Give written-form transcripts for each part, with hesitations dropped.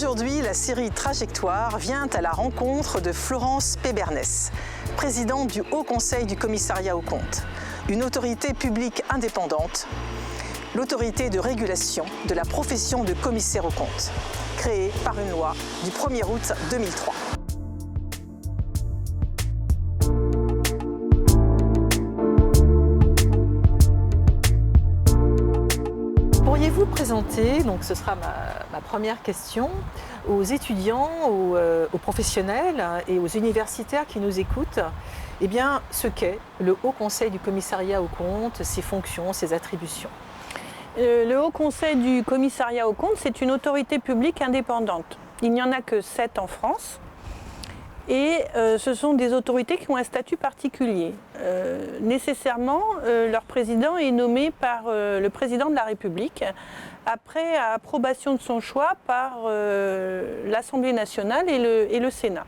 Aujourd'hui, la série Trajectoire vient à la rencontre de Florence Pébernès, présidente du Haut Conseil du Commissariat aux comptes, une autorité publique indépendante, l'autorité de régulation de la profession de commissaire aux comptes, créée par une loi du 1er août 2003. Pourriez-vous présenter, donc ce sera ma première question, aux étudiants, aux professionnels et aux universitaires qui nous écoutent, eh bien, ce qu'est le Haut Conseil du Commissariat aux comptes, ses fonctions, ses attributions? Le Haut Conseil du Commissariat aux comptes, c'est une autorité publique indépendante. Il n'y en a que 7 en France. Et ce sont des autorités qui ont un statut particulier. Nécessairement, leur président est nommé par le président de la République, après approbation de son choix par l'Assemblée nationale et le Sénat.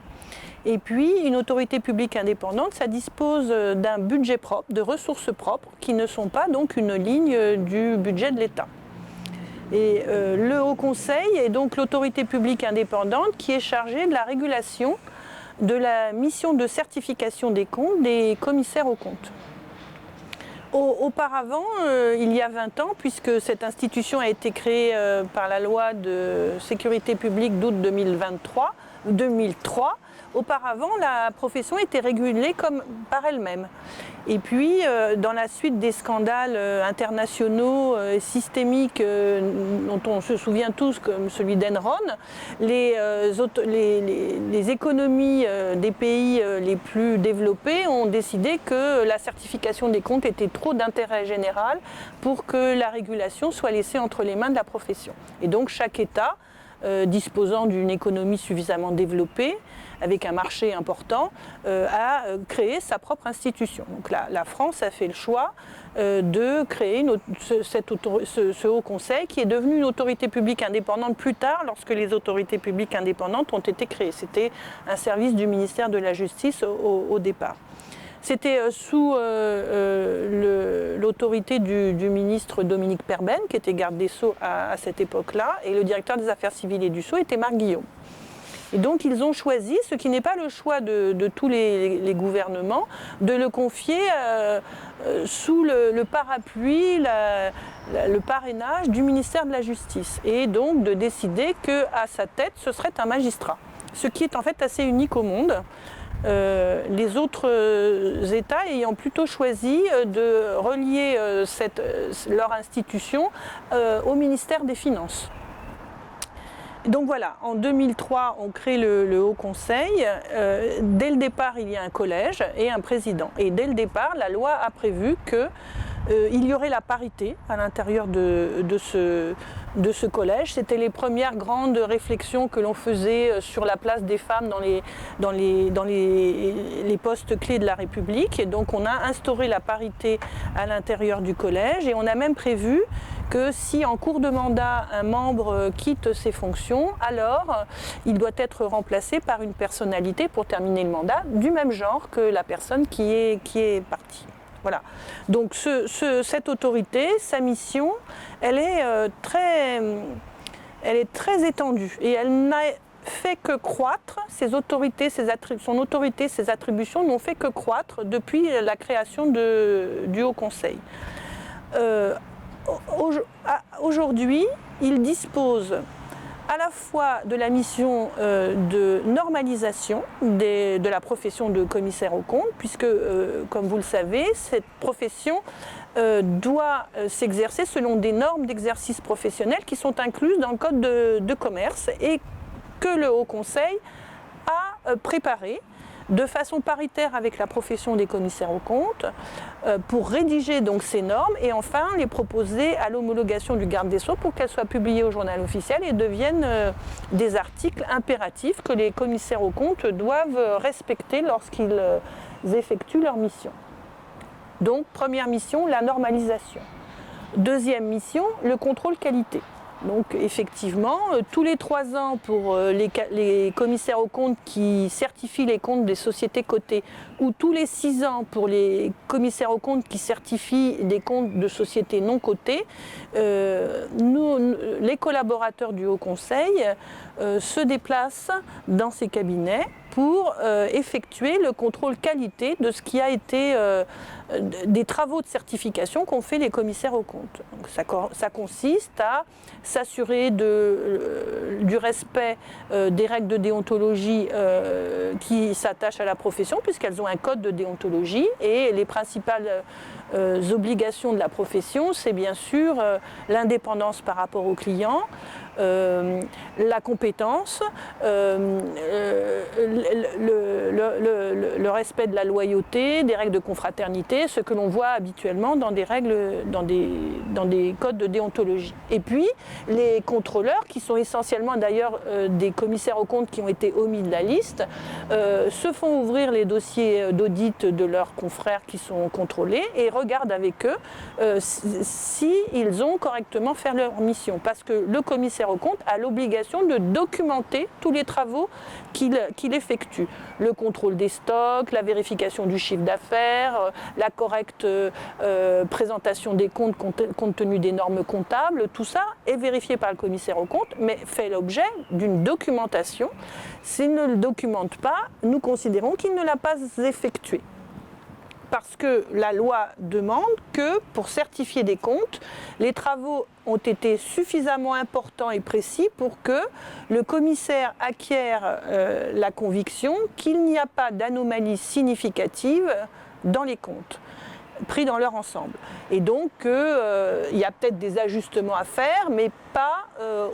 Et puis, une autorité publique indépendante, ça dispose d'un budget propre, de ressources propres, qui ne sont pas donc une ligne du budget de l'État. Et le Haut Conseil est donc l'autorité publique indépendante qui est chargée de la régulation de la mission de certification des comptes des commissaires aux comptes. Auparavant, il y a 20 ans, puisque cette institution a été créée par la loi de sécurité publique d'août 2003, auparavant la profession était régulée par elle-même. Et puis, dans la suite des scandales internationaux systémiques dont on se souvient tous, comme celui d'Enron, les économies des pays les plus développés ont décidé que la certification des comptes était trop d'intérêt général pour que la régulation soit laissée entre les mains de la profession. Et donc chaque État, disposant d'une économie suffisamment développée, avec un marché important, a créé sa propre institution. Donc la France a fait le choix de créer ce Haut Conseil qui est devenu une autorité publique indépendante plus tard, lorsque les autorités publiques indépendantes ont été créées. C'était un service du ministère de la Justice au départ. C'était sous l'autorité du ministre Dominique Perben, qui était garde des Sceaux à cette époque-là, et le directeur des affaires civiles et du Sceau était Marc Guillaume. Et donc ils ont choisi, ce qui n'est pas le choix de tous les gouvernements, de le confier sous le parapluie, le parrainage du ministère de la Justice, et donc de décider qu'à sa tête, ce serait un magistrat, ce qui est en fait assez unique au monde. Les autres États ayant plutôt choisi de relier leur institution au ministère des Finances. Donc voilà, en 2003, on crée le Haut Conseil. Dès le départ, il y a un collège et un président. Et dès le départ, la loi a prévu qu'il y aurait la parité à l'intérieur de ce collège. C'était les premières grandes réflexions que l'on faisait sur la place des femmes dans les postes clés de la République. Et donc on a instauré la parité à l'intérieur du collège et on a même prévu que si en cours de mandat un membre quitte ses fonctions, alors il doit être remplacé par une personnalité pour terminer le mandat du même genre que la personne qui est partie. Voilà. Donc cette autorité, sa mission, elle est très étendue et elle n'a fait que croître. Son autorité, ses attributions n'ont fait que croître depuis la création du Haut Conseil. Aujourd'hui, il dispose à la fois de la mission de normalisation de la profession de commissaire aux comptes, puisque, comme vous le savez, cette profession doit s'exercer selon des normes d'exercice professionnel qui sont incluses dans le Code de commerce et que le Haut Conseil a préparé de façon paritaire avec la profession des commissaires aux comptes pour rédiger donc ces normes et enfin les proposer à l'homologation du garde des Sceaux pour qu'elles soient publiées au journal officiel et deviennent des articles impératifs que les commissaires aux comptes doivent respecter lorsqu'ils effectuent leur mission. Donc première mission, la normalisation. Deuxième mission, le contrôle qualité. Donc effectivement, tous les 3 ans pour les commissaires aux comptes qui certifient les comptes des sociétés cotées, ou tous les 6 ans pour les commissaires aux comptes qui certifient des comptes de sociétés non cotées, les collaborateurs du Haut Conseil se déplacent dans ces cabinets pour effectuer le contrôle qualité de ce qui a été des travaux de certification qu'ont fait les commissaires aux comptes. Donc ça consiste à s'assurer du respect des règles de déontologie qui s'attachent à la profession, puisqu'elles ont un code de déontologie, et les principales obligations de la profession, c'est bien sûr l'indépendance par rapport aux clients, la compétence, le respect de la loyauté, des règles de confraternité, ce que l'on voit habituellement dans des règles, dans des codes de déontologie. Et puis les contrôleurs, qui sont essentiellement d'ailleurs des commissaires aux comptes qui ont été omis de la liste, se font ouvrir les dossiers d'audit de leurs confrères qui sont contrôlés et regardent avec eux s'ils ont correctement fait leur mission. Parce que le commissaire aux comptes a l'obligation de documenter tous les travaux qu'il effectue. Le contrôle des stocks, la vérification du chiffre d'affaires, la correcte présentation des comptes compte tenu des normes comptables, tout ça est vérifié par le commissaire aux comptes, mais fait l'objet d'une documentation. S'il ne le documente pas, nous considérons qu'il ne l'a pas effectué. Parce que la loi demande que, pour certifier des comptes, les travaux ont été suffisamment importants et précis pour que le commissaire acquiert la conviction qu'il n'y a pas d'anomalie significative dans les comptes pris dans leur ensemble. Et donc, il y a peut-être des ajustements à faire, mais pas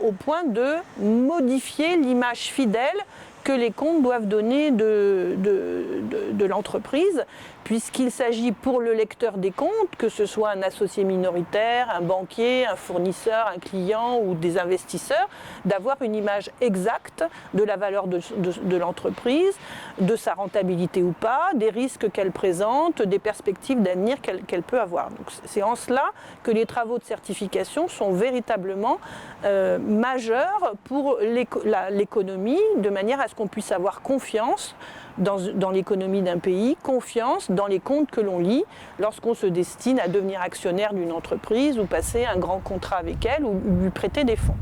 au point de modifier l'image fidèle que les comptes doivent donner de l'entreprise, puisqu'il s'agit pour le lecteur des comptes, que ce soit un associé minoritaire, un banquier, un fournisseur, un client ou des investisseurs, d'avoir une image exacte de la valeur de l'entreprise, de sa rentabilité ou pas, des risques qu'elle présente, des perspectives d'avenir qu'elle peut avoir. Donc, c'est en cela que les travaux de certification sont véritablement majeurs pour l'économie, de manière à ce qu'on puisse avoir confiance dans l'économie d'un pays, confiance dans les comptes que l'on lit lorsqu'on se destine à devenir actionnaire d'une entreprise ou passer un grand contrat avec elle ou lui prêter des fonds.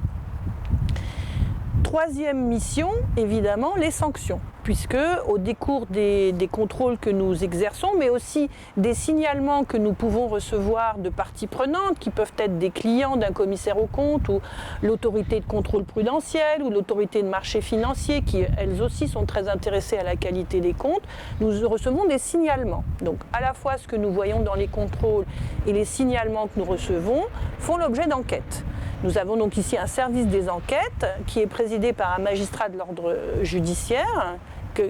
Troisième mission, évidemment, les sanctions, puisque au décours des contrôles que nous exerçons, mais aussi des signalements que nous pouvons recevoir de parties prenantes, qui peuvent être des clients d'un commissaire aux comptes, ou l'autorité de contrôle prudentiel, ou l'autorité de marché financier, qui elles aussi sont très intéressées à la qualité des comptes, nous recevons des signalements. Donc à la fois ce que nous voyons dans les contrôles et les signalements que nous recevons font l'objet d'enquêtes. Nous avons donc ici un service des enquêtes qui est présidé par un magistrat de l'ordre judiciaire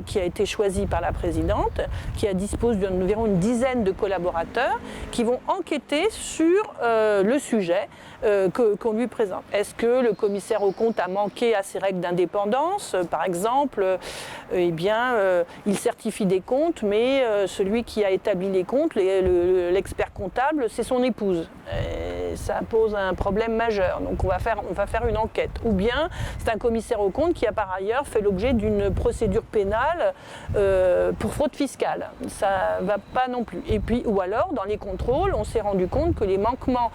qui a été choisi par la présidente, qui dispose d'environ une dizaine de collaborateurs qui vont enquêter sur le sujet qu'on lui présente. Est-ce que le commissaire aux comptes a manqué à ses règles d'indépendance ? Par exemple, il certifie des comptes, mais celui qui a établi les comptes, l'expert comptable, c'est son épouse. Et ça pose un problème majeur. Donc on va faire une enquête. Ou bien c'est un commissaire aux comptes qui a par ailleurs fait l'objet d'une procédure pénale pour fraude fiscale. Ça ne va pas non plus. Et puis, ou alors, dans les contrôles, on s'est rendu compte que les manquements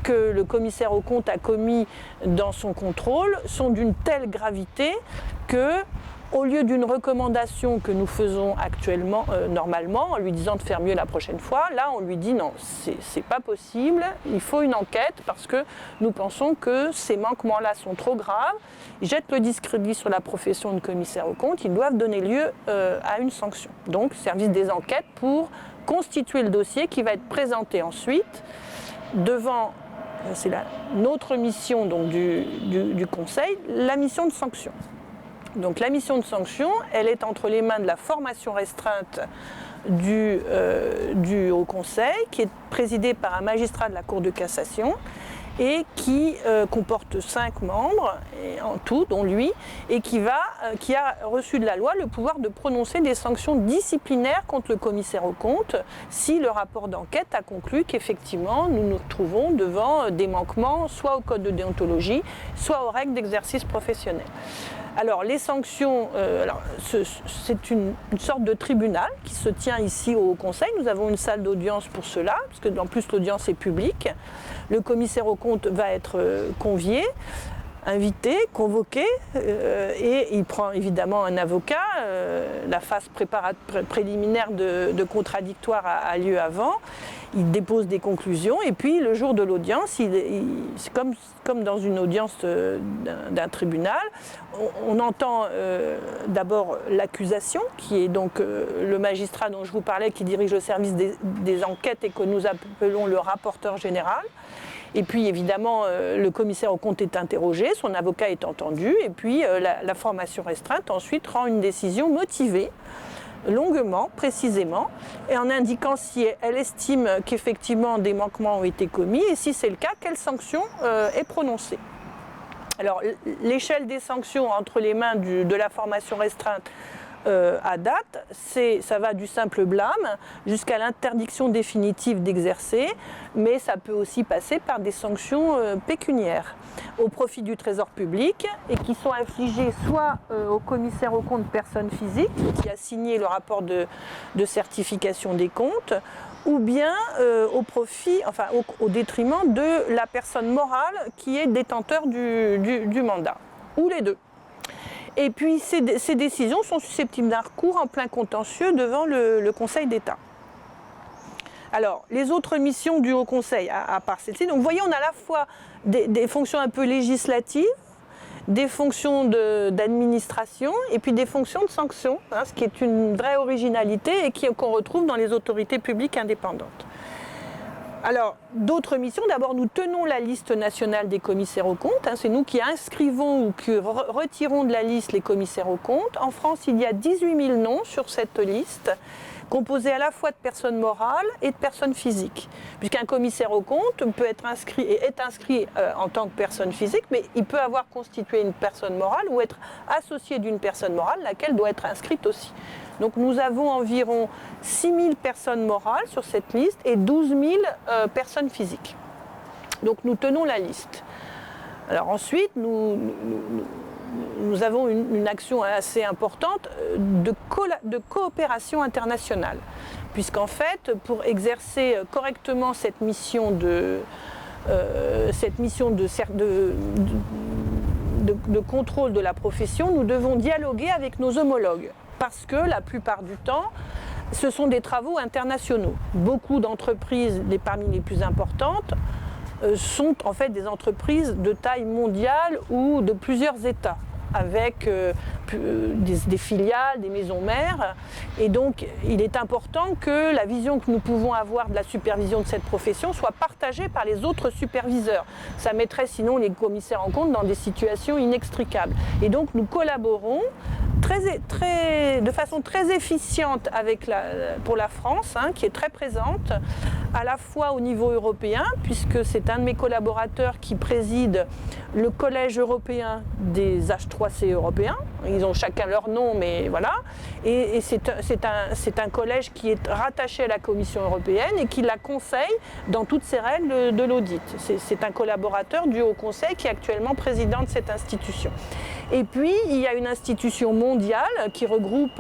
que le commissaire aux comptes a commis dans son contrôle sont d'une telle gravité que, au lieu d'une recommandation que nous faisons actuellement, normalement, en lui disant de faire mieux la prochaine fois, là on lui dit non, c'est pas possible, il faut une enquête parce que nous pensons que ces manquements-là sont trop graves, ils jettent le discrédit sur la profession de commissaire aux comptes, ils doivent donner lieu à une sanction. Donc, service des enquêtes pour constituer le dossier qui va être présenté ensuite devant, c'est notre mission donc, du Conseil, la mission de sanction. Donc la mission de sanction, elle est entre les mains de la formation restreinte du Haut Conseil, qui est présidée par un magistrat de la Cour de cassation, et qui comporte 5 membres en tout, dont lui, et qui a reçu de la loi le pouvoir de prononcer des sanctions disciplinaires contre le commissaire aux comptes si le rapport d'enquête a conclu qu'effectivement nous nous retrouvons devant des manquements soit au code de déontologie, soit aux règles d'exercice professionnel. Alors les sanctions, c'est une sorte de tribunal qui se tient ici au Conseil. Nous avons une salle d'audience pour cela, parce que en plus l'audience est publique. Le commissaire aux comptes va être convié, invité, convoqué, et il prend évidemment un avocat. La phase préliminaire de contradictoire a lieu avant. Il dépose des conclusions et puis le jour de l'audience, c'est comme dans une audience d'un tribunal, on entend d'abord l'accusation, qui est donc le magistrat dont je vous parlais, qui dirige le service des enquêtes et que nous appelons le rapporteur général. Et puis évidemment, le commissaire aux comptes est interrogé, son avocat est entendu, et puis la formation restreinte ensuite rend une décision motivée, longuement, précisément, et en indiquant si elle estime qu'effectivement des manquements ont été commis, et si c'est le cas, quelle sanction est prononcée. Alors, l'échelle des sanctions entre les mains de la formation restreinte à date, ça va du simple blâme jusqu'à l'interdiction définitive d'exercer, mais ça peut aussi passer par des sanctions pécuniaires au profit du trésor public et qui sont infligées soit au commissaire aux comptes personne physique qui a signé le rapport de certification des comptes, ou bien au détriment de la personne morale qui est détenteur du mandat, ou les deux. Et puis ces décisions sont susceptibles d'un recours en plein contentieux devant le Conseil d'État. Alors, les autres missions du Haut Conseil, à part celle-ci, donc vous voyez, on a à la fois des fonctions un peu législatives, des fonctions d'administration et puis des fonctions de sanction, ce qui est une vraie originalité et qu'on retrouve dans les autorités publiques indépendantes. Alors, d'autres missions, d'abord nous tenons la liste nationale des commissaires aux comptes, c'est nous qui inscrivons ou qui retirons de la liste les commissaires aux comptes. En France, il y a 18 000 noms sur cette liste, composée à la fois de personnes morales et de personnes physiques. Puisqu'un commissaire aux comptes peut être inscrit et est inscrit en tant que personne physique, mais il peut avoir constitué une personne morale ou être associé d'une personne morale, laquelle doit être inscrite aussi. Donc nous avons environ 6 000 personnes morales sur cette liste et 12 000 personnes physiques. Donc nous tenons la liste. Alors ensuite, nous avons une action assez importante de coopération internationale. Puisqu'en fait, pour exercer correctement cette mission de contrôle de la profession, nous devons dialoguer avec nos homologues. Parce que la plupart du temps, ce sont des travaux internationaux. Beaucoup d'entreprises, parmi les plus importantes, sont en fait des entreprises de taille mondiale ou de plusieurs États, avec des filiales, des maisons mères. Et donc, il est important que la vision que nous pouvons avoir de la supervision de cette profession soit partagée par les autres superviseurs. Ça mettrait sinon les commissaires en compte dans des situations inextricables. Et donc, nous collaborons de façon très efficiente pour la France, qui est très présente, à la fois au niveau européen, puisque c'est un de mes collaborateurs qui préside le collège européen des H3C européens. Ils ont chacun leur nom, mais voilà. Et c'est un collège qui est rattaché à la Commission européenne et qui la conseille dans toutes ses règles de l'audit. C'est un collaborateur du Haut Conseil qui est actuellement président de cette institution. Et puis, il y a une institution mondiale qui regroupe...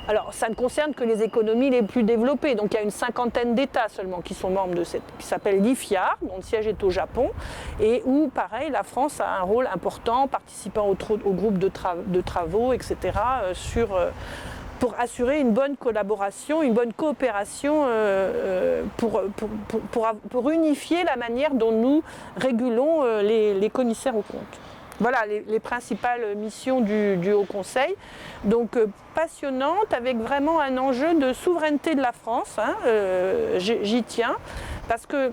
alors, ça ne concerne que les économies les plus développées. Donc, il y a une 50aine d'États seulement qui sont membres de cette... qui s'appelle l'IFIAR, dont le siège est au Japon, et où, pareil, la France a un rôle important, participant au groupe de travaux, etc., pour assurer une bonne collaboration, une bonne coopération pour unifier la manière dont nous régulons les commissaires aux comptes. Voilà les principales missions du Haut Conseil. Donc passionnante, avec vraiment un enjeu de souveraineté de la France. J'y tiens, parce que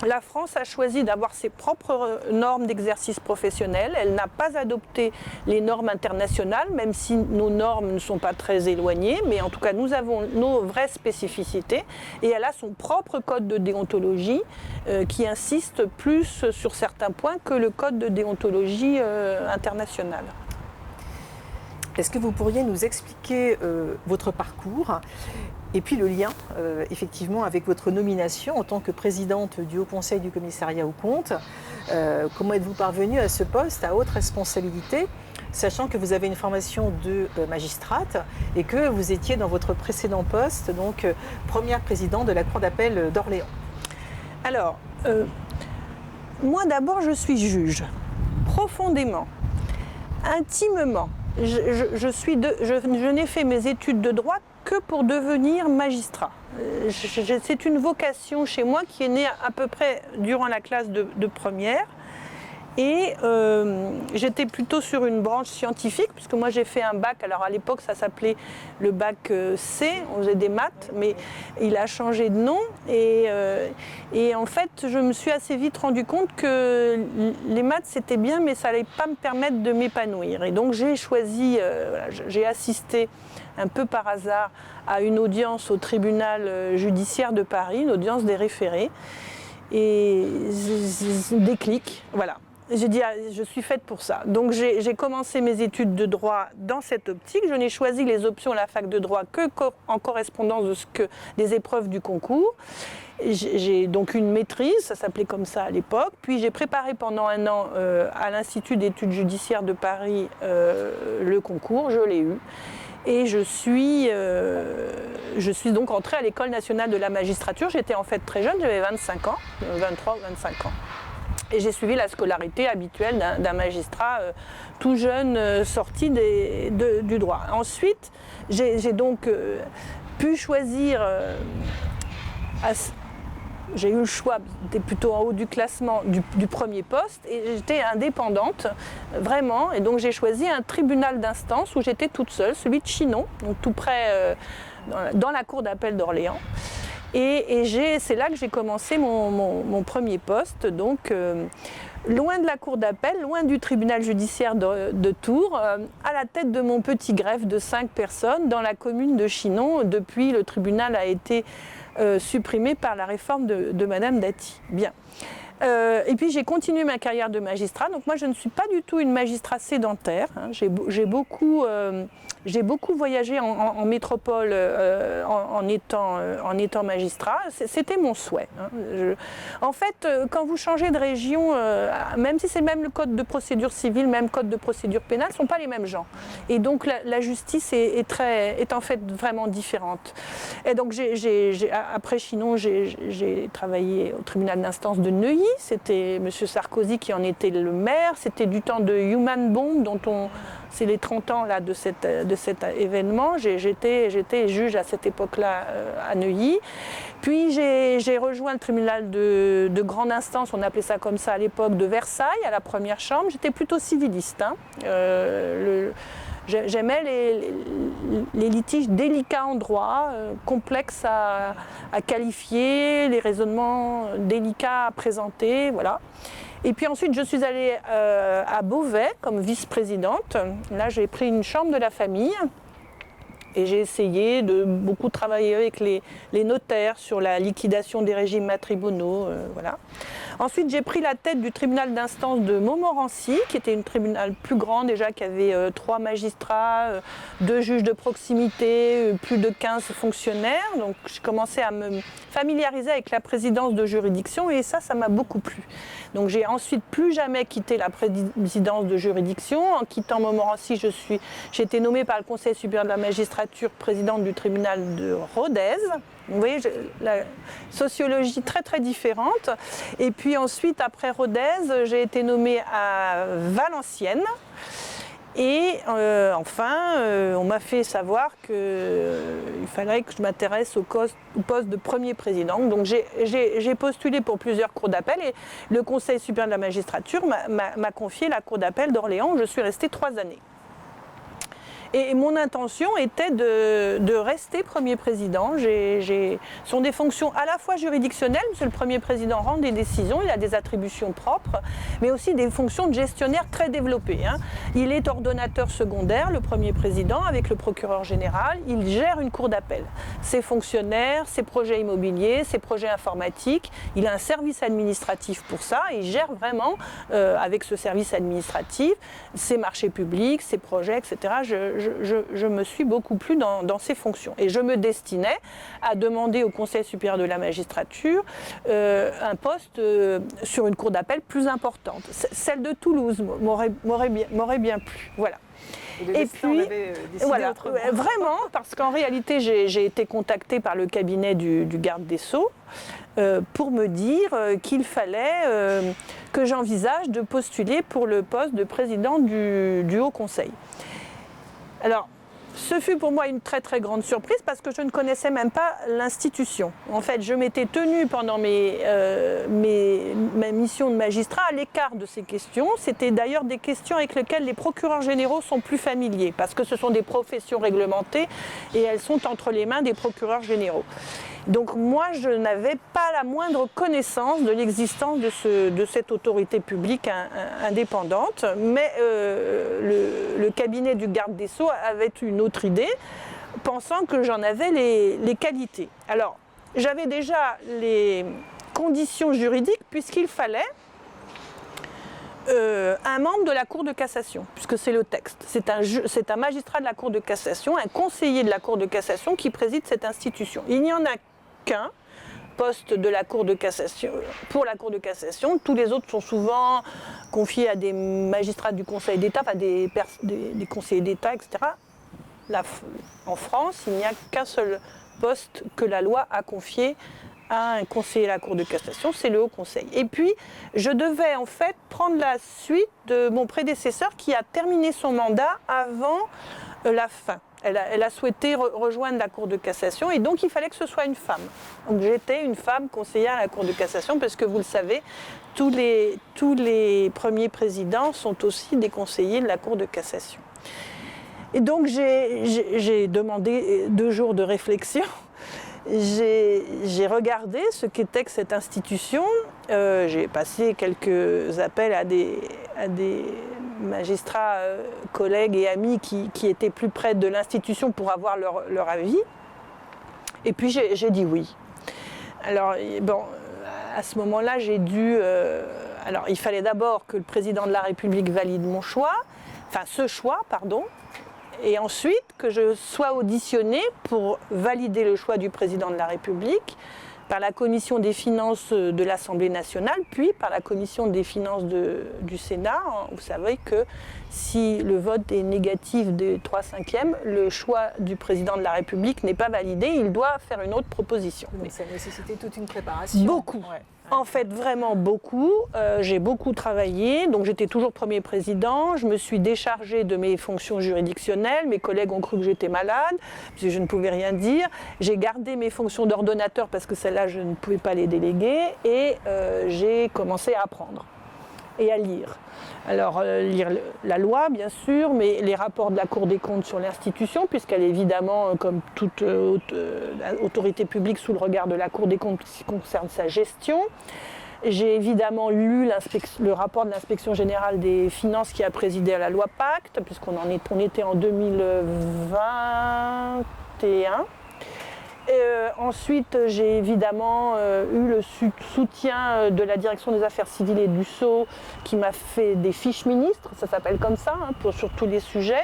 la France a choisi d'avoir ses propres normes d'exercice professionnel. Elle n'a pas adopté les normes internationales, même si nos normes ne sont pas très éloignées, mais en tout cas nous avons nos vraies spécificités et elle a son propre code de déontologie qui insiste plus sur certains points que le code de déontologie international. Est-ce que vous pourriez nous expliquer votre parcours et puis le lien, effectivement, avec votre nomination en tant que présidente du Haut Conseil du Commissariat aux comptes? Comment êtes-vous parvenue à ce poste à haute responsabilité, sachant que vous avez une formation de magistrate et que vous étiez dans votre précédent poste, donc première présidente de la Cour d'appel d'Orléans? Alors, moi d'abord, je suis juge, profondément, intimement. Je n'ai fait mes études de droit que pour devenir magistrat. C'est une vocation chez moi qui est née à peu près durant la classe de première. Et j'étais plutôt sur une branche scientifique, puisque moi j'ai fait un bac, alors à l'époque ça s'appelait le bac C, on faisait des maths, mais il a changé de nom. Et en fait, je me suis assez vite rendu compte que les maths c'était bien, mais ça n'allait pas me permettre de m'épanouir. Et donc j'ai choisi, j'ai assisté un peu par hasard à une audience au tribunal judiciaire de Paris, une audience des référés. Et déclic, voilà. J'ai dit, je suis faite pour ça. Donc j'ai commencé mes études de droit dans cette optique. Je n'ai choisi les options à la fac de droit que en correspondance des épreuves du concours. J'ai donc une maîtrise, ça s'appelait comme ça à l'époque. Puis j'ai préparé pendant un an à l'Institut d'études judiciaires de Paris le concours, je l'ai eu. Et je suis donc entrée à l'École nationale de la magistrature. j'étais en fait très jeune, j'avais 25 ans, 23 ou 25 ans. Et j'ai suivi la scolarité habituelle d'un magistrat tout jeune sorti du droit. Ensuite, j'ai donc pu choisir, j'ai eu le choix, j'étais plutôt en haut du classement du premier poste et j'étais indépendante, vraiment. Et donc j'ai choisi un tribunal d'instance où j'étais toute seule, celui de Chinon, donc tout près dans la cour d'appel d'Orléans. Et c'est là que j'ai commencé mon premier poste, donc loin de la cour d'appel, loin du tribunal judiciaire de Tours, à la tête de mon petit greffe de 5 personnes dans la commune de Chinon. Depuis, le tribunal a été supprimé par la réforme de Madame Dati. Bien. Et puis j'ai continué ma carrière de magistrat. Donc moi je ne suis pas du tout une magistrat sédentaire. Hein. J'ai beaucoup voyagé en métropole en étant magistrat. C'était mon souhait. Hein. En fait, quand vous changez de région, même si c'est même le code de procédure civile, même code de procédure pénale, ne sont pas les mêmes gens. Et donc la justice est en fait vraiment différente. Et donc après Chinon, j'ai travaillé au tribunal d'instance de Neuilly. C'était M. Sarkozy qui en était le maire. C'était du temps de Human Bomb, c'est les 30 ans là, de cet événement. J'étais juge à cette époque-là à Neuilly. Puis j'ai rejoint le tribunal de grande instance, on appelait ça comme ça à l'époque, de Versailles, à la première chambre. J'étais plutôt civiliste. Hein. J'aimais les litiges délicats en droit, complexes à qualifier, les raisonnements délicats à présenter, voilà. Et puis ensuite, je suis allée à Beauvais comme vice-présidente. Là, j'ai pris une chambre de la famille et j'ai essayé de beaucoup travailler avec les notaires sur la liquidation des régimes matrimoniaux, voilà. Ensuite, j'ai pris la tête du tribunal d'instance de Montmorency, qui était un tribunal plus grand déjà, qui avait 3 magistrats, 2 juges de proximité, plus de 15 fonctionnaires. Donc, j'ai commencé à me familiariser avec la présidence de juridiction et ça m'a beaucoup plu. Donc, j'ai ensuite plus jamais quitté la présidence de juridiction. En quittant Montmorency, j'ai été nommée par le Conseil supérieur de la magistrature présidente du tribunal de Rodez. Vous voyez, la sociologie très très différente. Et puis ensuite, après Rodez, j'ai été nommée à Valenciennes. Et enfin, on m'a fait savoir qu'il fallait que je m'intéresse au poste de premier président. Donc j'ai postulé pour plusieurs cours d'appel et le Conseil supérieur de la magistrature m'a confié la cour d'appel d'Orléans où je suis restée 3 années. Et mon intention était de rester Premier président. Ce sont des fonctions à la fois juridictionnelles, parce que le Premier président rend des décisions, il a des attributions propres, mais aussi des fonctions de gestionnaire très développées. Il est ordonnateur secondaire, le Premier président, avec le procureur général. Il gère une cour d'appel. Ses fonctionnaires, ses projets immobiliers, ses projets informatiques. Il a un service administratif pour ça. Il gère vraiment, avec ce service administratif, ses marchés publics, ses projets, etc. Je me suis beaucoup plu dans ces fonctions. Et je me destinais à demander au Conseil supérieur de la magistrature un poste sur une cour d'appel plus importante. Celle de Toulouse m'aurait bien plu. Voilà. Et puis, voilà, vraiment, parce qu'en réalité, j'ai été contactée par le cabinet du garde des Sceaux pour me dire qu'il fallait que j'envisage de postuler pour le poste de président du Haut Conseil. Alors, ce fut pour moi une très très grande surprise parce que je ne connaissais même pas l'institution. En fait, je m'étais tenue pendant ma mission de magistrat à l'écart de ces questions. C'était d'ailleurs des questions avec lesquelles les procureurs généraux sont plus familiers parce que ce sont des professions réglementées et elles sont entre les mains des procureurs généraux. Donc moi, je n'avais pas la moindre connaissance de l'existence de cette autorité publique indépendante, mais le cabinet du garde des Sceaux avait une autre idée, pensant que j'en avais les qualités. Alors, j'avais déjà les conditions juridiques puisqu'il fallait un membre de la Cour de cassation, puisque c'est le texte. C'est un magistrat de la Cour de cassation, un conseiller de la Cour de cassation qui préside cette institution. Il n'y en a qu'un poste de la Cour de cassation, pour la Cour de cassation. Tous les autres sont souvent confiés à des magistrats du Conseil d'État, enfin des conseillers d'État, etc. Là, en France, il n'y a qu'un seul poste que la loi a confié à un conseiller de la Cour de cassation, c'est le Haut Conseil. Et puis, je devais en fait prendre la suite de mon prédécesseur qui a terminé son mandat avant la fin. Elle a souhaité rejoindre la Cour de cassation et donc il fallait que ce soit une femme. Donc j'étais une femme conseillère à la Cour de cassation parce que vous le savez, tous les premiers présidents sont aussi des conseillers de la Cour de cassation. Et donc j'ai demandé 2 jours de réflexion. J'ai regardé ce qu'était que cette institution. J'ai passé quelques appels à des magistrats, collègues et amis qui étaient plus près de l'institution pour avoir leur avis. Et puis j'ai dit oui. Alors, bon, à ce moment-là, j'ai dû... alors, il fallait d'abord que le président de la République valide mon choix, enfin ce choix, pardon, et ensuite que je sois auditionnée pour valider le choix du président de la République par la commission des finances de l'Assemblée nationale, puis par la commission des finances du Sénat. Vous savez que si le vote est négatif des 3/5, le choix du président de la République n'est pas validé, il doit faire une autre proposition. Donc ça nécessitait toute une préparation. Beaucoup. Ouais. En fait, vraiment beaucoup. J'ai beaucoup travaillé, donc j'étais toujours Premier président. Je me suis déchargée de mes fonctions juridictionnelles. Mes collègues ont cru que j'étais malade, parce que je ne pouvais rien dire. J'ai gardé mes fonctions d'ordonnateur parce que celles-là, je ne pouvais pas les déléguer. Et j'ai commencé à apprendre et à lire. Alors, lire la loi, bien sûr, mais les rapports de la Cour des comptes sur l'institution, puisqu'elle est évidemment, comme toute autorité publique, sous le regard de la Cour des comptes qui concerne sa gestion. J'ai évidemment lu le rapport de l'inspection générale des finances qui a présidé à la loi Pacte, puisqu'on était en 2021. Ensuite, j'ai évidemment eu le soutien de la direction des affaires civiles et du Sceau qui m'a fait des fiches ministres, ça s'appelle comme ça, sur tous les sujets.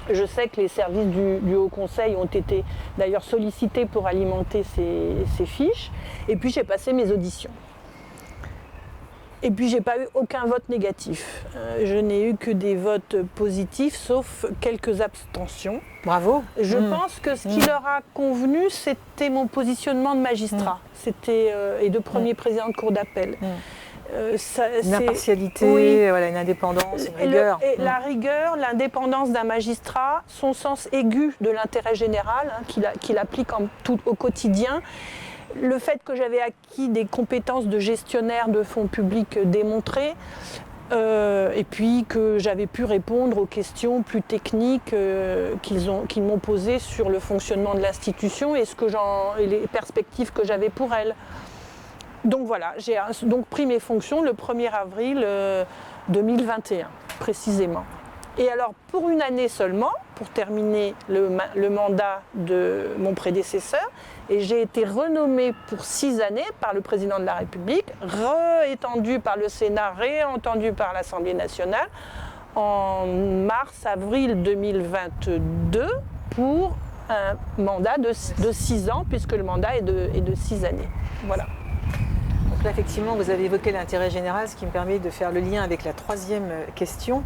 Je sais que les services du Haut Conseil ont été d'ailleurs sollicités pour alimenter ces fiches. Et puis j'ai passé mes auditions. Et puis j'ai pas eu aucun vote négatif. Je n'ai eu que des votes positifs, sauf quelques abstentions. Bravo. Je pense que ce qui leur a convenu, c'était mon positionnement de magistrat. C'était et de premier président de cour d'appel. Une impartialité, oui. Voilà, une indépendance, une rigueur. La rigueur, l'indépendance d'un magistrat, son sens aigu de l'intérêt général, qu'il applique au quotidien. Le fait que j'avais acquis des compétences de gestionnaire de fonds publics démontrées, Et puis que j'avais pu répondre aux questions plus techniques qu'ils m'ont posées sur le fonctionnement de l'institution et les perspectives que j'avais pour elle. Donc voilà, j'ai donc pris mes fonctions le 1er avril 2021, précisément. Et alors, pour une année seulement, pour terminer le mandat de mon prédécesseur, et j'ai été renommée pour 6 années par le président de la République, réétendue par le Sénat, réentendue par l'Assemblée nationale, en mars-avril 2022, pour un mandat de 6 ans, puisque le mandat est de 6 années. Voilà. Donc là, effectivement, vous avez évoqué l'intérêt général, ce qui me permet de faire le lien avec la 3e question.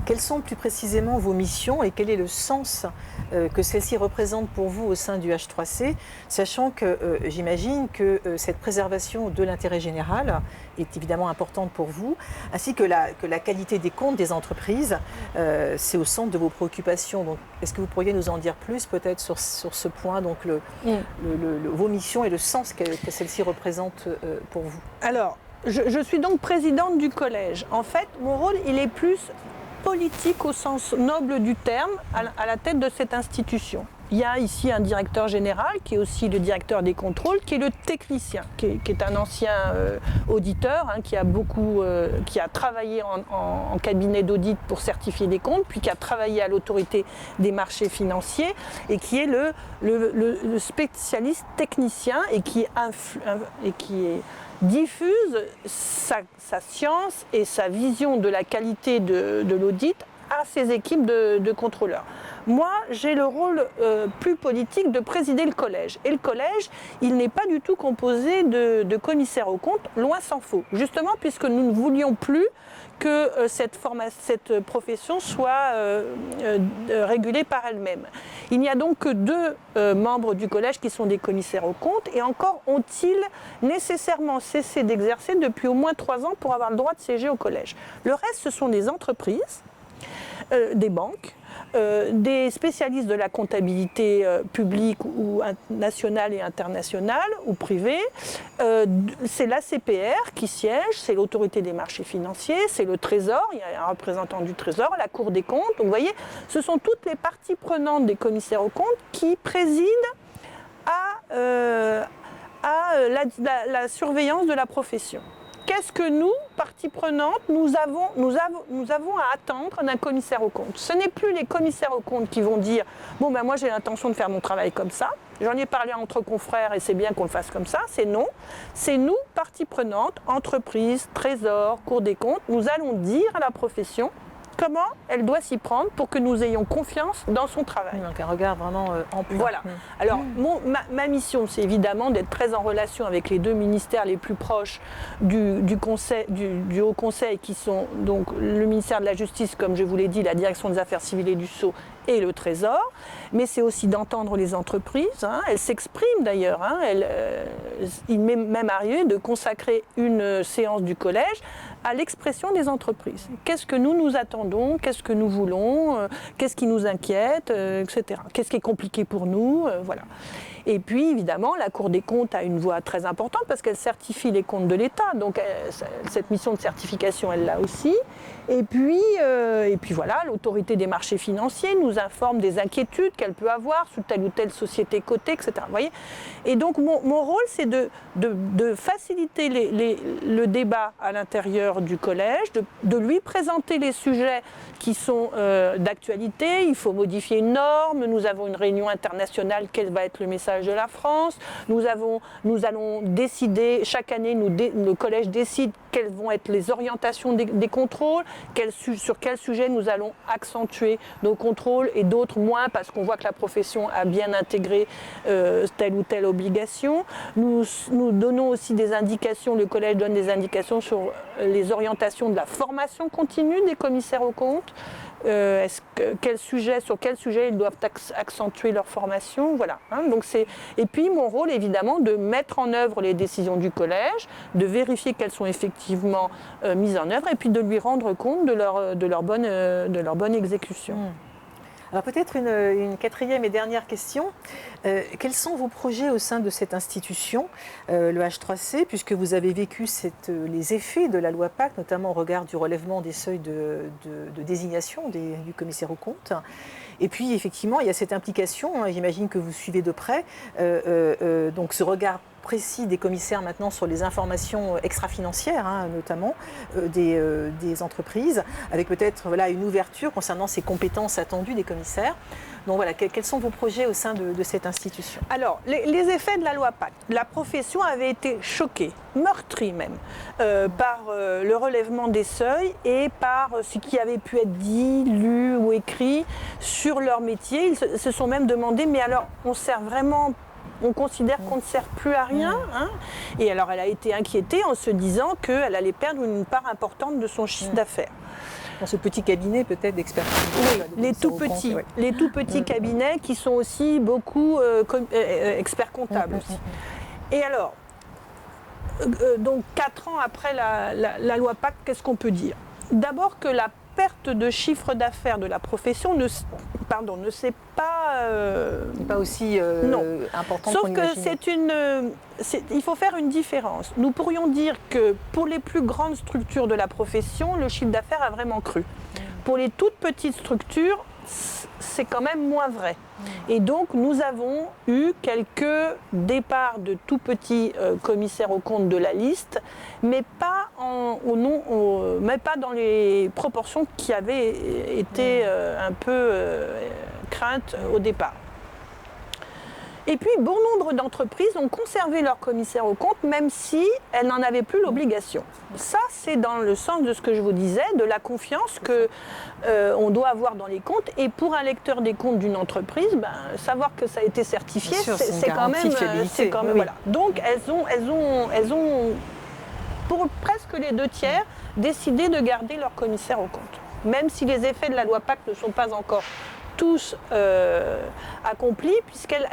Quelles sont plus précisément vos missions et quel est le sens que celles-ci représentent pour vous au sein du H3C, sachant que j'imagine que cette préservation de l'intérêt général est évidemment importante pour vous, ainsi que la qualité des comptes des entreprises, c'est au centre de vos préoccupations. Donc, est-ce que vous pourriez nous en dire plus peut-être sur ce point, donc vos missions et le sens que celles-ci représentent pour vous? Alors, je suis donc présidente du collège. En fait, mon rôle, il est plus politique au sens noble du terme, à la tête de cette institution. Il y a ici un directeur général qui est aussi le directeur des contrôles, qui est le technicien, qui est un ancien auditeur, qui a travaillé en cabinet d'audit pour certifier des comptes, puis qui a travaillé à l'autorité des marchés financiers et qui est le spécialiste technicien et qui diffuse sa science et sa vision de la qualité de l'audit à ses équipes de contrôleurs. Moi, j'ai le rôle plus politique de présider le collège. Et le collège, il n'est pas du tout composé de commissaires aux comptes, loin s'en faut. Justement, puisque nous ne voulions plus que cette profession soit régulée par elle-même. Il n'y a donc que 2 membres du collège qui sont des commissaires aux comptes, et encore ont-ils nécessairement cessé d'exercer depuis au moins 3 ans pour avoir le droit de siéger au collège. Le reste, ce sont des entreprises, des banques, des spécialistes de la comptabilité publique ou nationale et internationale ou privée. C'est l'ACPR qui siège, c'est l'autorité des marchés financiers, c'est le Trésor, il y a un représentant du Trésor, la Cour des comptes. Donc vous voyez, ce sont toutes les parties prenantes des commissaires aux comptes qui président à la surveillance de la profession. Qu'est-ce que nous, parties prenantes, nous avons à attendre d'un commissaire aux comptes? Ce n'est plus les commissaires aux comptes qui vont dire « Bon, ben moi j'ai l'intention de faire mon travail comme ça, j'en ai parlé entre confrères et c'est bien qu'on le fasse comme ça ». C'est non. C'est nous, parties prenantes, entreprises, Trésor, Cour des comptes, nous allons dire à la profession comment elle doit s'y prendre pour que nous ayons confiance dans son travail. Donc un regard vraiment ample. Voilà. Alors ma mission, c'est évidemment d'être très en relation avec les 2 ministères les plus proches du Haut Conseil, qui sont donc le ministère de la Justice, comme je vous l'ai dit, la Direction des Affaires civiles et du Sceau, et le Trésor, mais c'est aussi d'entendre les entreprises. Elles s'expriment d'ailleurs. Il m'est même arrivé de consacrer une séance du collège à l'expression des entreprises. Qu'est-ce que nous attendons, qu'est-ce que nous voulons, qu'est-ce qui nous inquiète, etc. Qu'est-ce qui est compliqué pour nous, voilà. Et puis, évidemment, la Cour des comptes a une voix très importante parce qu'elle certifie les comptes de l'État. Donc, cette mission de certification, elle l'a aussi. Et puis voilà, l'autorité des marchés financiers nous informe des inquiétudes qu'elle peut avoir sous telle ou telle société cotée, etc. Vous voyez ? Et donc, mon rôle, c'est de faciliter le débat à l'intérieur du collège, de lui présenter les sujets qui sont d'actualité. Il faut modifier une norme. Nous avons une réunion internationale. Quel va être le message de la France? Nous allons décider, chaque année, le collège décide quelles vont être les orientations des contrôles, sur quel sujet nous allons accentuer nos contrôles et d'autres moins parce qu'on voit que la profession a bien intégré telle ou telle obligation. Nous donnons aussi des indications, le collège donne des indications sur les orientations de la formation continue des commissaires aux comptes. Sur quel sujet ils doivent accentuer leur formation, voilà. Et puis mon rôle évidemment de mettre en œuvre les décisions du collège, de vérifier qu'elles sont effectivement mises en œuvre et puis de lui rendre compte de leur bonne exécution. Alors peut-être une quatrième et dernière question. Quels sont vos projets au sein de cette institution, le H3C, puisque vous avez vécu les effets de la loi Pacte, notamment au regard du relèvement des seuils de désignation du commissaire aux comptes. Et puis effectivement, il y a cette implication, j'imagine que vous suivez de près, donc ce regard précis des commissaires maintenant sur les informations extra-financières, notamment des entreprises, avec peut-être une ouverture concernant ces compétences attendues des commissaires. Donc voilà, quels sont vos projets au sein de cette institution? Alors, les effets de la loi Pacte. La profession avait été choquée, meurtrie même, par le relèvement des seuils et par ce qui avait pu être dit, lu ou écrit sur leur métier. Ils se sont même demandé, mais alors, on considère qu'on ne sert plus à rien. Et alors, elle a été inquiétée en se disant qu'elle allait perdre une part importante de son chiffre d'affaires. Dans ce petit cabinet peut-être d'expertise. Oui, les tout petits cabinets qui sont aussi beaucoup experts comptables aussi. Et alors, donc 4 ans après la loi Pacte, qu'est-ce qu'on peut dire? D'abord que la perte de chiffre d'affaires de la profession ne s'est pas aussi importante. Sauf que il faut faire une différence. Nous pourrions dire que pour les plus grandes structures de la profession, le chiffre d'affaires a vraiment cru. Pour les toutes petites structures, c'est quand même moins vrai. Et donc, nous avons eu quelques départs de tout petits commissaires aux comptes de la liste, mais pas mais pas dans les proportions qui avaient été un peu craintes au départ. Et puis, bon nombre d'entreprises ont conservé leur commissaire aux comptes, même si elles n'en avaient plus l'obligation. Ça, c'est dans le sens de ce que je vous disais, de la confiance qu'on doit avoir dans les comptes. Et pour un lecteur des comptes d'une entreprise, savoir que ça a été certifié, c'est quand même... Voilà. Donc, elles ont, pour presque les 2/3, décidé de garder leur commissaire aux comptes. Même si les effets de la loi Pacte ne sont pas encore tous accomplis, puisqu'elle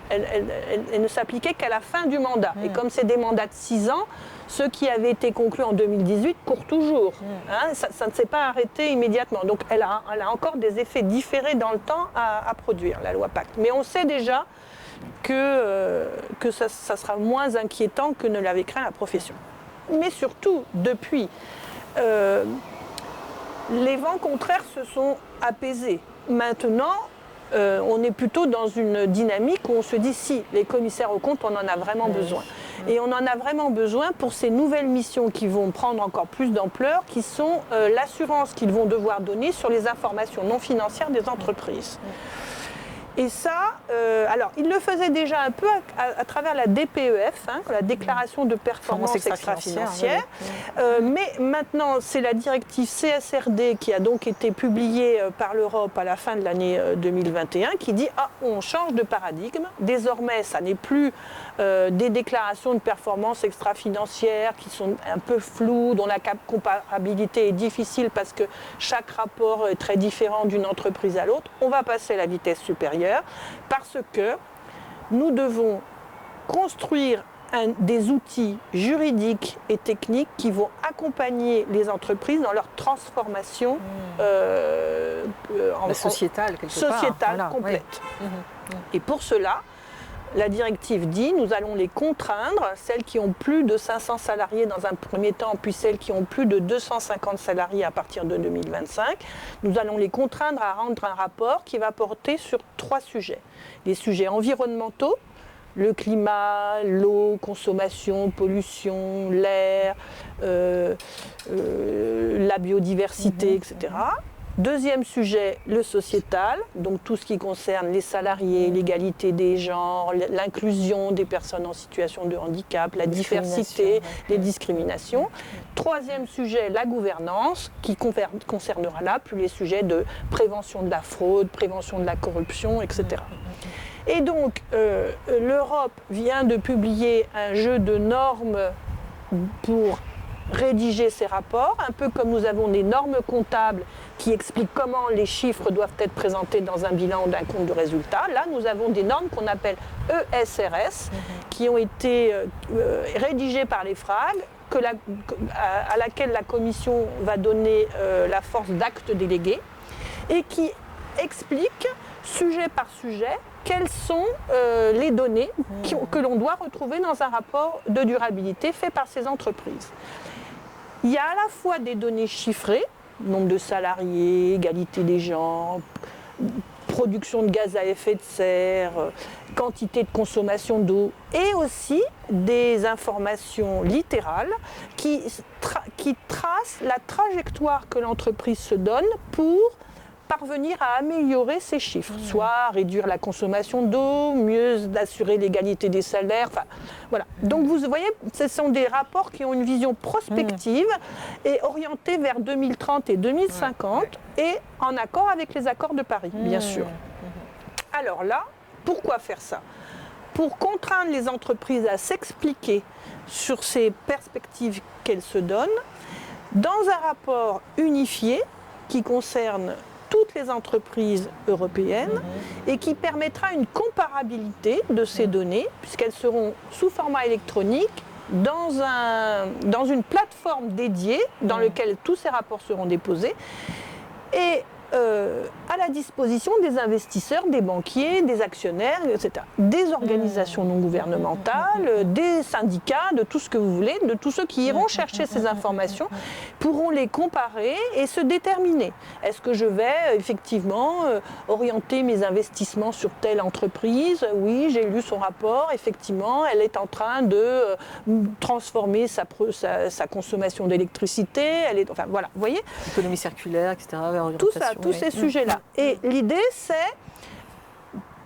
elle ne s'appliquait qu'à la fin du mandat. Et comme c'est des mandats de 6 ans, ceux qui avaient été conclus en 2018 courent toujours. Ça ne s'est pas arrêté immédiatement. Donc elle a encore des effets différés dans le temps à produire, la loi Pacte. Mais on sait déjà que ça sera moins inquiétant que ne l'avait craint la profession. Mais surtout, depuis, les vents contraires se sont apaisés. Maintenant, on est plutôt dans une dynamique où on se dit si, les commissaires aux comptes, on en a vraiment besoin. Et on en a vraiment besoin pour ces nouvelles missions qui vont prendre encore plus d'ampleur, qui sont l'assurance qu'ils vont devoir donner sur les informations non financières des entreprises. Et ça, alors, ils le faisaient déjà un peu à travers la DPEF, la déclaration de performance extra-financière. Mais maintenant, c'est la directive CSRD qui a donc été publiée par l'Europe à la fin de l'année 2021 qui dit on change de paradigme. Désormais, ça n'est plus des déclarations de performance extra-financière qui sont un peu floues, dont la comparabilité est difficile parce que chaque rapport est très différent d'une entreprise à l'autre. On va passer à la vitesse supérieure. Parce que nous devons construire des outils juridiques et techniques qui vont accompagner les entreprises dans leur transformation sociétale complète. Et pour cela, la directive dit nous allons les contraindre, celles qui ont plus de 500 salariés dans un premier temps, puis celles qui ont plus de 250 salariés à partir de 2025. Nous allons les contraindre à rendre un rapport qui va porter sur 3 sujets. Les sujets environnementaux, le climat, l'eau, consommation, pollution, l'air, la biodiversité, etc. Deuxième sujet, le sociétal, donc tout ce qui concerne les salariés, l'égalité des genres, l'inclusion des personnes en situation de handicap, la diversité, les discriminations. Troisième sujet, la gouvernance, qui concernera là plus les sujets de prévention de la fraude, prévention de la corruption, etc. Et donc, l'Europe vient de publier un jeu de normes pour rédiger ces rapports, un peu comme nous avons des normes comptables qui expliquent comment les chiffres doivent être présentés dans un bilan ou d'un compte de résultat. Là, nous avons des normes qu'on appelle ESRS, qui ont été rédigées par les FRAG, à laquelle la Commission va donner la force d'acte délégué, et qui explique, sujet par sujet, quelles sont les données que l'on doit retrouver dans un rapport de durabilité fait par ces entreprises. Il y a à la fois des données chiffrées, nombre de salariés, égalité des genres, production de gaz à effet de serre, quantité de consommation d'eau, et aussi des informations littérales qui tracent la trajectoire que l'entreprise se donne pour parvenir à améliorer ces chiffres, soit réduire la consommation d'eau, mieux assurer l'égalité des salaires, enfin voilà. Donc vous voyez, ce sont des rapports qui ont une vision prospective et orientés vers 2030 et 2050 et en accord avec les accords de Paris, bien sûr. Alors là, pourquoi faire ça? Pour contraindre les entreprises à s'expliquer sur ces perspectives qu'elles se donnent, dans un rapport unifié qui concerne toutes les entreprises européennes et qui permettra une comparabilité de ces données, puisqu'elles seront sous format électronique dans une plateforme dédiée dans laquelle tous ces rapports seront déposés et à la disposition des investisseurs, des banquiers, des actionnaires, etc. Des organisations non gouvernementales, des syndicats, de tout ce que vous voulez, de tous ceux qui iront chercher ces informations, pourront les comparer et se déterminer. Est-ce que je vais effectivement orienter mes investissements sur telle entreprise? Oui, j'ai lu son rapport, effectivement, elle est en train de transformer sa consommation d'électricité, enfin voilà, vous voyez? Économie circulaire, etc. Tout ça, tous ces sujets-là. Et l'idée, c'est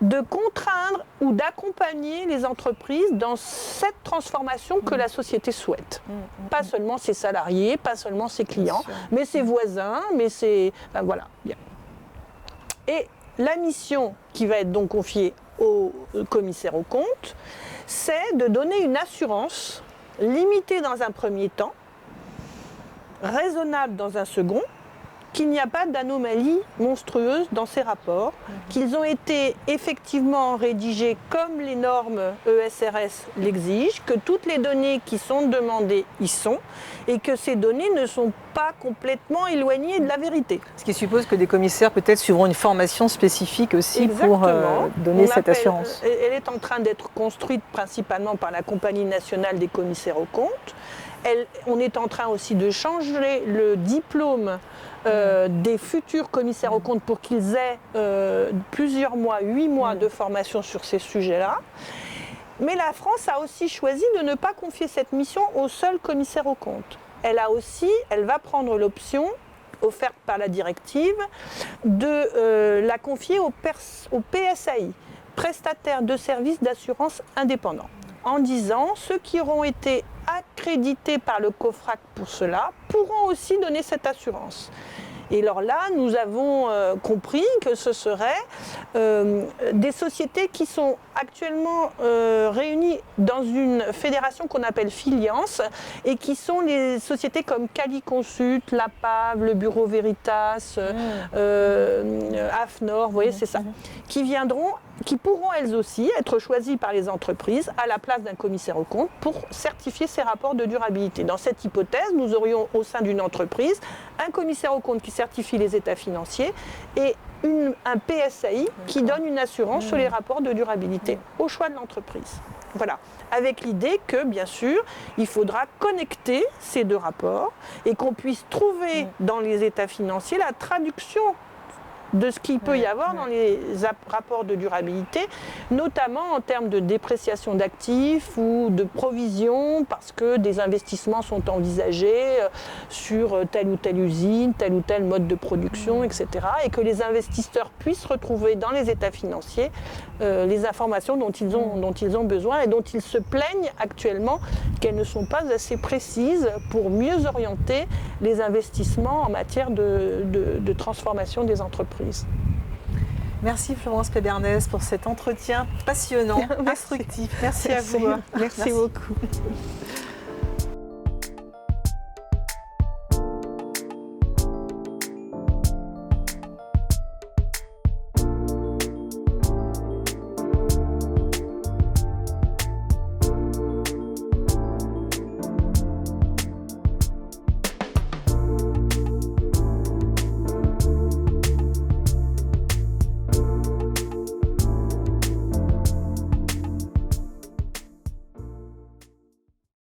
de contraindre ou d'accompagner les entreprises dans cette transformation que la société souhaite. Pas seulement ses salariés, pas seulement ses clients, mais ses voisins, mais ses... Enfin, voilà. Bien. Et la mission qui va être donc confiée au commissaire aux comptes, c'est de donner une assurance limitée dans un premier temps, raisonnable dans un second, qu'il n'y a pas d'anomalie monstrueuse dans ces rapports, qu'ils ont été effectivement rédigés comme les normes ESRS l'exigent, que toutes les données qui sont demandées y sont, et que ces données ne sont pas complètement éloignées de la vérité. Ce qui suppose que des commissaires peut-être suivront une formation spécifique aussi pour donner cette assurance. Elle est en train d'être construite principalement par la Compagnie nationale des commissaires aux comptes. On est en train aussi de changer le diplôme des futurs commissaires aux comptes pour qu'ils aient plusieurs mois, 8 mois de formation sur ces sujets-là. Mais la France a aussi choisi de ne pas confier cette mission au seul commissaire aux comptes. Elle va prendre l'option offerte par la directive de la confier au PSAI, prestataire de services d'assurance indépendant, en disant ceux qui auront été accrédités par le COFRAC pour cela pourront aussi donner cette assurance. Et alors là, nous avons compris que ce seraient des sociétés qui sont actuellement réunies dans une fédération qu'on appelle Filiance et qui sont les sociétés comme Caliconsult, l'APAV, le Bureau Veritas, AFNOR, vous voyez, c'est ça, qui pourront elles aussi être choisies par les entreprises à la place d'un commissaire aux comptes pour certifier ces rapports de durabilité. Dans cette hypothèse, nous aurions au sein d'une entreprise un commissaire aux comptes qui certifie les états financiers et un PSAI qui donne une assurance sur les rapports de durabilité au choix de l'entreprise. Voilà, avec l'idée que, bien sûr, il faudra connecter ces deux rapports et qu'on puisse trouver dans les états financiers la traduction de ce qu'il peut y avoir dans les rapports de durabilité, notamment en termes de dépréciation d'actifs ou de provisions, parce que des investissements sont envisagés sur telle ou telle usine, tel ou tel mode de production, etc. Et que les investisseurs puissent retrouver dans les états financiers les informations dont ils ont besoin et dont ils se plaignent actuellement qu'elles ne sont pas assez précises pour mieux orienter les investissements en matière de transformation des entreprises. Merci Florence Pébernès pour cet entretien passionnant, instructif. Merci à vous. Merci beaucoup.